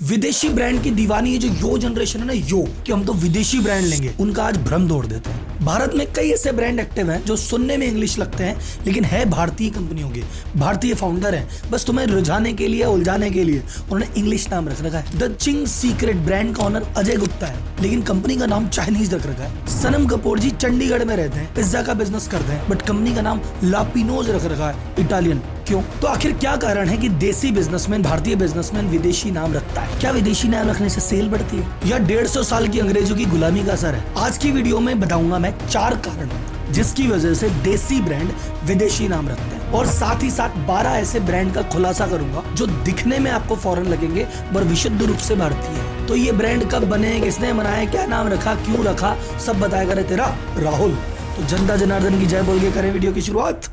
विदेशी ब्रांड की दीवानी है जो यो जनरेशन है ना, यो कि हम तो विदेशी ब्रांड लेंगे, उनका आज भ्रम तोड़ देते हैं। भारत में कई ऐसे ब्रांड एक्टिव हैं जो सुनने में इंग्लिश लगते हैं लेकिन है भारतीय कंपनियों के, भारतीय फाउंडर हैं, बस तुम्हें रुझाने के लिए, उलझाने के लिए उन्होंने इंग्लिश नाम रख रखा है। द चिंग्स सीक्रेट ब्रांड का ऑनर अजय गुप्ता है लेकिन कंपनी का नाम चाइनीज रख रखा है। सनम कपूर जी चंडीगढ़ में रहते हैं, पिज्जा का बिजनेस करते हैं, बट कंपनी का नाम लापिनोज रख रखा है, इटालियन। क्यों? तो आखिर क्या कारण है कि देसी बिजनेसमैन, भारतीय बिजनेसमैन विदेशी नाम रखता है? क्या विदेशी नाम रखने से सेल बढ़ती है या 150 साल की अंग्रेजों की गुलामी का असर है? आज की वीडियो में बताऊंगा मैं 4 कारण जिसकी वजह से देसी ब्रांड विदेशी नाम रखते हैं, और साथ ही साथ 12 ऐसे ब्रांड का खुलासा करूंगा जो दिखने में आपको फॉरेन लगेंगे पर विशुद्ध रूप से भारतीय है। तो ये ब्रांड कब बने, किसने बनाए, क्या नाम रखा, क्यों रखा, सब बताया करे तेरा राहुल। तो जनता जनार्दन की जय बोल के करें वीडियो की शुरुआत।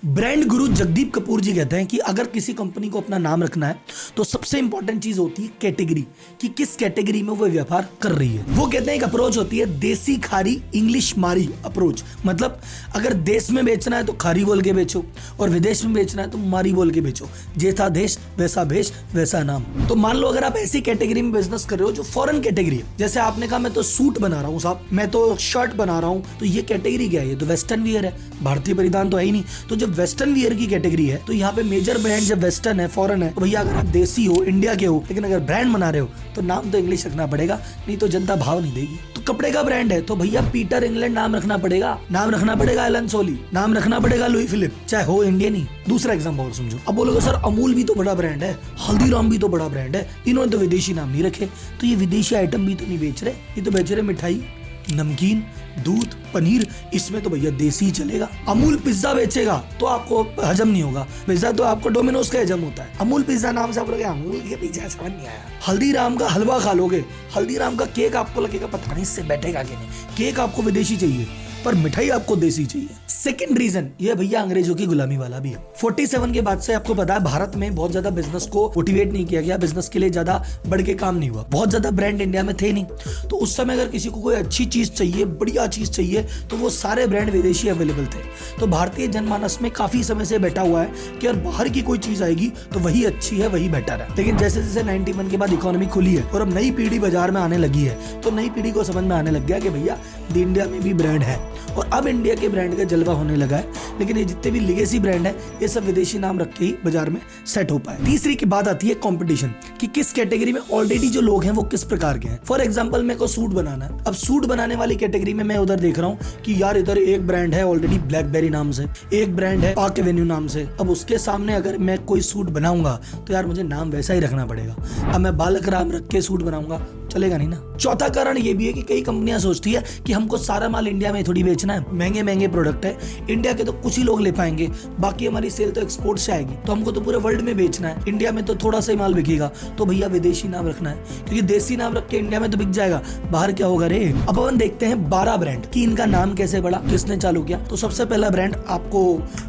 ब्रांड गुरु जगदीप कपूर जी कहते हैं कि अगर किसी कंपनी को अपना नाम रखना है तो सबसे इंपॉर्टेंट चीज होती है कैटेगरी, कि किस कैटेगरी में वो व्यापार कर रही है। वो कहते हैं एक अप्रोच होती है देसी खारी इंग्लिश मारी अप्रोच, मतलब अगर देश में बेचना है तो खारी बोल के बेचो और विदेश में बेचना है तो मारी बोल के बेचो। जैसा देश वैसा भेष वैसा नाम। तो मान लो अगर आप ऐसी कैटेगरी में बिजनेस कर रहे हो जो फॉरेन कैटेगरी है, जैसे आपने कहा मैं तो सूट बना रहा हूँ साहब, मैं तो शर्ट बना रहा हूँ, तो ये कैटेगरी क्या है? ये तो वेस्टर्न वियर है, भारतीय परिधान तो है ही नहीं। तो जब वेस्टर्न वियर की कैटेगरी है तो यहाँ पे मेजर ब्रांड जब वेस्टर्न है, फॉरेन है, तो भैया अगर आप देसी हो, इंडिया के हो, लेकिन अगर ब्रांड बना रहे हो तो नाम तो इंग्लिश रखना पड़ेगा, नहीं तो जनता भाव नहीं देगी। तो कपड़े का ब्रांड है तो भैया पीटर इंग्लैंड नाम रखना पड़ेगा, नाम रखना पड़ेगा एलन सोली, नाम रखना पड़ेगा लुई फिलिप, चाहे हो इंडियन ही। दूसरा एग्जाम्पल और समझो, अब बोलोगे सर अमूल भी तो बड़ा ब्रांड है, हल्दीराम भी तो बड़ा ब्रांड है, इन्होंने तो विदेशी नाम नहीं रखे। तो ये विदेशी आइटम भी तो नहीं बेच रहे, ये तो बेच रहे मिठाई, नमकीन, दूध, पनीर, इसमें तो भैया देसी ही चलेगा। अमूल पिज्जा बेचेगा तो आपको हजम नहीं होगा, पिज्जा तो आपको डोमिनोज का हजम होता है। अमूल पिज्जा नाम से आप लोग अमूल के पिज्जा समझ नहीं आया। हल्दीराम का हलवा खा लोगे, हल्दीराम का केक आपको लगेगा पता नहीं इससे बैठेगा कि नहीं। केक आपको विदेशी चाहिए पर मिठाई आपको देसी चाहिए। सेकंड रीजन ये भैया अंग्रेजों की गुलामी वाला भी है। 47 के बाद से आपको पता है भारत में बहुत ज्यादा बिजनेस को मोटिवेट नहीं किया गया, बिजनेस के लिए ज्यादा बढ़ के काम नहीं हुआ, बहुत ज्यादा ब्रांड इंडिया में थे नहीं। तो उस समय अगर किसी को कोई अच्छी चीज चाहिए, बढ़िया चीज चाहिए, तो वो सारे ब्रांड विदेशी अवेलेबल थे। तो भारतीय जनमानस में काफी समय से बैठा हुआ है कि अगर बाहर की कोई चीज आएगी तो वही अच्छी है, वही बेटर है। लेकिन जैसे जैसे 91 के बाद इकोनॉमी खुली है और अब नई पीढ़ी बाजार में आने लगी है, तो नई पीढ़ी को समझ में आने लग गया कि भैया इंडिया में भी ब्रांड है, और अब इंडिया के ब्रांड का जलवा होने लगा है। लेकिन ये जितने भी लेगेसी ब्रांड है ये सब विदेशी नाम रख के ही बाजार में सेट हो पाए। तीसरी की बात आती है कंपटीशन, कि किस कैटेगरी में ऑलरेडी जो लोग हैं वो किस प्रकार के हैं। फॉर एग्जांपल मेरे को सूट बनाना है, अब सूट बनाने वाली कैटेगरी में मैं उधर देख रहा हूँ कि यार इधर एक ब्रांड है ऑलरेडी ब्लैकबेरी नाम से, एक ब्रांड है पार्क एवेन्यू नाम से। अब उसके सामने अगर मैं कोई सूट बनाऊंगा तो यार मुझे नाम वैसा ही रखना पड़ेगा। अब मैं बालक राम रख के सूट बनाऊंगा, चलेगा नहीं ना। चौथा कारण ये भी है कि कई कंपनियां सोचती है कि हमको सारा माल इंडिया में थोड़ी बेचना है, महंगे महंगे प्रोडक्ट है, इंडिया के तो कुछ ही लोग ले पाएंगे, बाकी हमारी सेल तो एक्सपोर्ट से आएगी, तो हमको तो पूरे वर्ल्ड में बेचना है, इंडिया में तो थोड़ा सा ही माल बिकेगा, तो भैया विदेशी नाम रखना है, क्योंकि देसी नाम रख के इंडिया में तो बिक जाएगा, बाहर क्या होगा रे। अब अपन देखते हैं 12 ब्रांड कि इनका नाम कैसे बढ़ा, किसने चालू किया। तो सबसे पहला ब्रांड आपको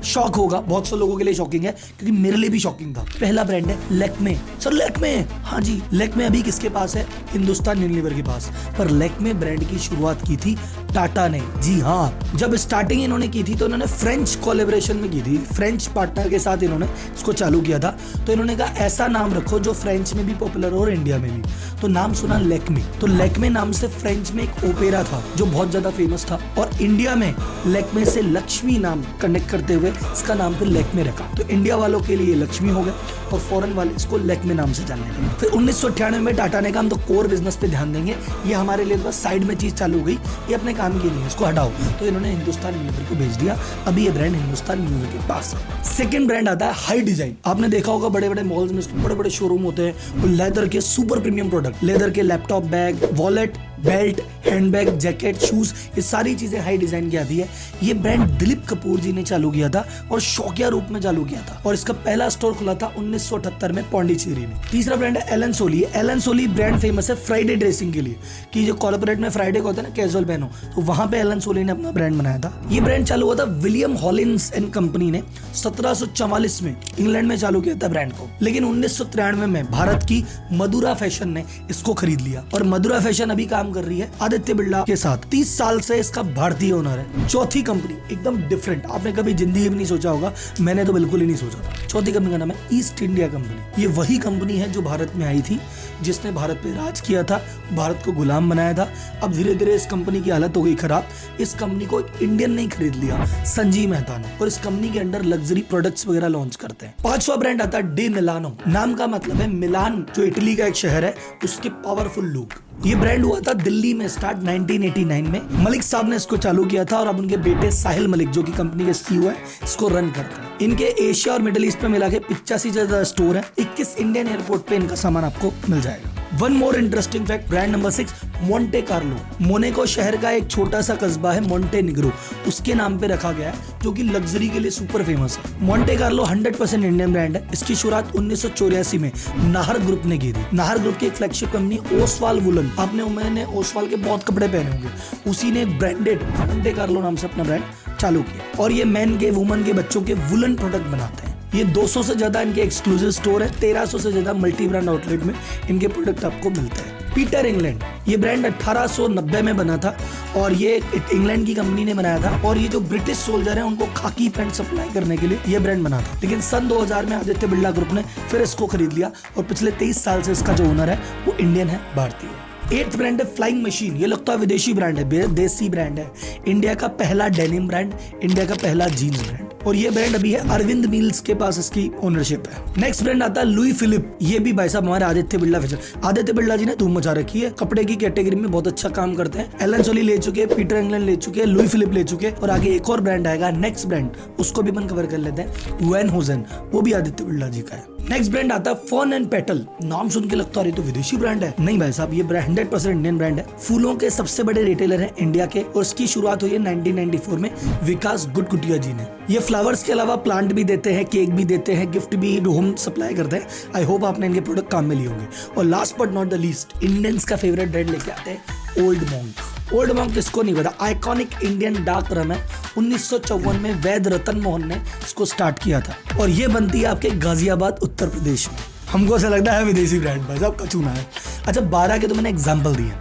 शॉक होगा, बहुत से लोगों के लिए शॉकिंग है, क्योंकि मेरे लिए भी शॉकिंग था। पहला ब्रांड है लैक्मे। सर लैक्मे, हाँ जी लैक्मे अभी किसके पास है? हिंदुस्तान यूनिलीवर के पास। पर लैक्मे ब्रांड की शुरुआत की थी टाटा ने। जी हाँ, जब स्टार्टिंग इन्होंने की थी तो इन्होंने फ्रेंच कोलैबोरेशन में की थी, फ्रेंच पार्टनर के साथ इन्होंने इसको चालू किया था। तो इन्होंने कहा ऐसा नाम रखो जो फ्रेंच में भी पॉपुलर हो और इंडिया में भी। तो नाम सुना लैक्मे। तो लैक्मे नाम से फ्रेंच में एक ओपेरा था जो बहुत ज्यादा फेमस था, और इंडिया में लैक्मे से लक्ष्मी नाम कनेक्ट करते हुए इसका नाम फिर लैक्मे रखा। तो इंडिया वालों के लिए लक्ष्मी हो गया और फॉरेन वाले इसको लैक्मे नाम से जानने लगे। फिर 1998 में टाटा ने कहा हम तो कोर बिजनेस पे ध्यान देंगे, ये हमारे लिए बस साइड में चीज चालू हो गई, ये अपने काम की नहीं है, इसको हटाओ। तो इन्होंने हिंदुस्तान यूनिलीवर को भेज दिया, अभी ये ब्रांड हिंदुस्तान यूनिलीवर के पास है। सेकंड ब्रांड आता है हाई डिजाइन। आपने देखा होगा बड़े बड़े मॉल्स में बड़े बड़े शोरूम होते हैं, लेदर के सुपर प्रीमियम प्रोडक्ट, लेदर के laptop bag, wallet, belt, handbag, jacket, shoes, ये सारी चीजें हाई डिजाइन की आती है। ये ब्रांड दिलीप कपूर जी ने चालू किया था और शौकिया रूप में चालू किया था, और इसका पहला स्टोर खुला था 1978 में पौंडीचेरी में। तीसरा ब्रांड है एलन सोली। एलन सोली ब्रांड फेमस है फ्राइडे ड्रेसिंग के लिए, कि जो कॉर्पोरेट में फ्राइडे को होता है ना कैजुअल पहनो, तो वहां पे एलन सोली ने अपना ब्रांड बनाया था। ये ब्रांड चालू हुआ था विलियम हॉलिन्स एंड कंपनी ने 1744 में इंग्लैंड में चालू किया था ब्रांड को, लेकिन 1993 में भारत की मधुरा फैशन ने इसको खरीद लिया, और मधुरा फैशन अभी काम कर रही है आदित्य बिरला के साथ 30 साल से इसका भारतीय ओनर है। चौथी कंपनी एकदम डिफरेंट, आपने कभी जिंदगी में नहीं सोचा होगा, मैंने तो बिल्कुल ही नहीं सोचा था। चौथी कंपनी का नाम है ईस्ट इंडिया कंपनी। ये वही कंपनी है जो भारत में आई थी, जिसने भारत पे राज किया था, भारत को गुलाम बनाया था। अब धीरे धीरे इस कंपनी की हालत हो गई खराब। इस कंपनी को एक इंडियन ने खरीद लिया, संजीव मेहता ने, और इस कंपनी के अंडर लग्जरी प्रोडक्ट्स वगैरह लॉन्च करते हैं। पांचवा ब्रांड आता है डे मिलानो। नाम का मतलब है मिलान, जो इटली का एक शहर है, उसके पावरफुल लुक। ये ब्रांड हुआ था दिल्ली में स्टार्ट 1989 में। मलिक साहब ने इसको चालू किया था और अब उनके बेटे साहिल मलिक, जो कि कंपनी के सीईओ है, इसको रन करते हैं। इनके एशिया और मिडिल ईस्ट में मिला के 85 से ज्यादा स्टोर है। 21 इंडियन एयरपोर्ट पे इनका सामान आपको मिल जाएगा। One more interesting fact, brand number 6 Monte Carlo. मोनेको शहर का एक छोटा सा कस्बा है मोंटे निग्रो, उसके नाम पे रखा गया है, जो कि लग्जरी के लिए सुपर फेमस है। मोंटे कार्लो 100% इंडियन ब्रांड है। इसकी शुरुआत 1984 में नाहर ग्रुप ने की थी। नाहर ग्रुप की एक फ्लैगशिप कंपनी ओसवाल वुलन, आपने मैंने ओसवाल के बहुत कपड़े पहने होंगे, उसी ने ब्रांडेड मोंटे कार्लो नाम से अपना ब्रांड चालू किया। और ये मेन के वुमन के बच्चों के वुलन प्रोडक्ट बनाते हैं। ये 200 से ज्यादा इनके एक्सक्लूसिव स्टोर है, 1300 से ज्यादा मल्टी ब्रांड आउटलेट में इनके प्रोडक्ट आपको मिलते हैं। पीटर इंग्लैंड, ये ब्रांड 1890 में बना था और ये इंग्लैंड की कंपनी ने बनाया था। और ये जो ब्रिटिश सोल्जर हैं उनको खाकी पैंट सप्लाई करने के लिए ये ब्रांड बना था। लेकिन सन 2000 में आदित्य बिरला ग्रुप ने फिर इसको खरीद लिया और पिछले 23 साल से इसका जो ओनर है वो इंडियन है, भारतीय है। 8th ब्रांड है फ्लाइंग मशीन। ये लगता है विदेशी ब्रांड है, देसी ब्रांड है। इंडिया का पहला डेनिम ब्रांड, इंडिया का पहला जीन्स ब्रांड, और ये ब्रांड अभी है अरविंद मिल्स के पास, इसकी ओनरशिप है। नेक्स्ट ब्रांड आता है लुई फिलिप। ये भी भाई साहब हमारे आदित्य बिरला फैशन, आदित्य बिरला जी ने धूम मचा रखी है, कपड़े की कैटेगरी में बहुत अच्छा काम करते हैं। एलन सोली ले चुके हैं, पीटर इंग्लैंड ले चुके हैं, लुई फिलिप ले चुके हैं, और आगे एक और ब्रांड आएगा नेक्स्ट ब्रांड, उसको भी अपन कवर कर लेते हैं, वैन होजन, वो भी आदित्य बिरला जी का है। नेक्स्ट ब्रांड आता है फन एंड पेटल। नाम सुन के लगता है तो विदेशी ब्रांड है, नहीं भाई साहब, ये 100% इंडियन ब्रांड है। फूलों के सबसे बड़े रिटेलर हैं इंडिया के, और इसकी शुरुआत हुई है 1994 में विकास गुटकुटिया जी ने। ये फ्लावर्स के अलावा प्लांट भी देते हैं, केक भी देते हैं, गिफ्ट भी होम सप्लाई करते हैं। आई होप आपने इनके प्रोडक्ट काम में लिए होंगे। और last but not the least, Indians का फेवरेट ब्रांड लेके आते हैं ओल्ड मॉन्क। ओल्ड मॉन्क किसको नहीं पता, आइकॉनिक इंडियन डार्क रम है। 1954 में वैद रतन मोहन ने इसको स्टार्ट किया था, और ये बनती है आपके गाजियाबाद उत्तर प्रदेश में। हमको ऐसा लगता है विदेशी ब्रांड, भाई साहब कचूना है। अच्छा 12 के तो मैंने एग्जाम्पल दिए,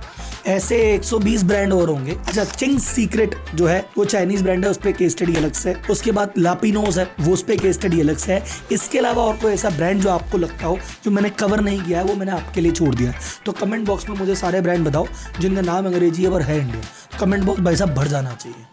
ऐसे 120 ब्रांड और होंगे। अच्छा चिंग्स सीक्रेट जो है वो चाइनीज ब्रांड है, उस पे केस स्टडी अलग से। उसके बाद लापिनोज है, वो उस पे केस स्टडी अलग से है। इसके अलावा और कोई ऐसा ब्रांड जो आपको लगता हो जो मैंने कवर नहीं किया है, वो मैंने आपके लिए छोड़ दिया। तो कमेंट बॉक्स में मुझे सारे ब्रांड बताओ जिनका नाम अंग्रेजी है और है इंडियन। कमेंट बॉक्स भाई साहब भर जाना चाहिए।